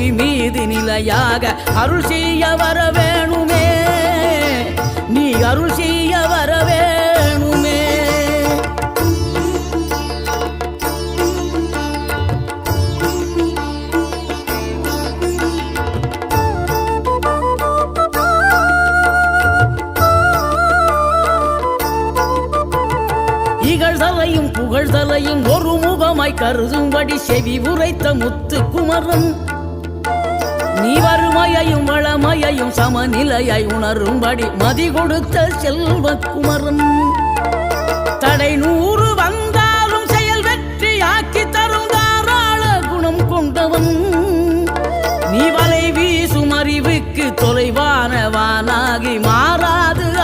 புவி மீது நிலையாக அருள் செய்ய வர வேணுமே, நீ அருள் செய்ய வர வேணுமே. இகழ்தலையும் புகழ்தலையும் ஒரு முகமாய் கருதும்படி செவி உரைத்த முத்து குமரன், நீ வறுமையையும் வளமையையும் சமநிலையை உணரும்படி மதி கொடுத்த செல்வ குமரன். தடை 100 வந்தாலும் செயல் வெற்றி ஆக்கி தரும் தாராள குணம் கொண்டவன், நீ வலை வீசும் அறிவுக்கு தொலைவானவானாகி மாறா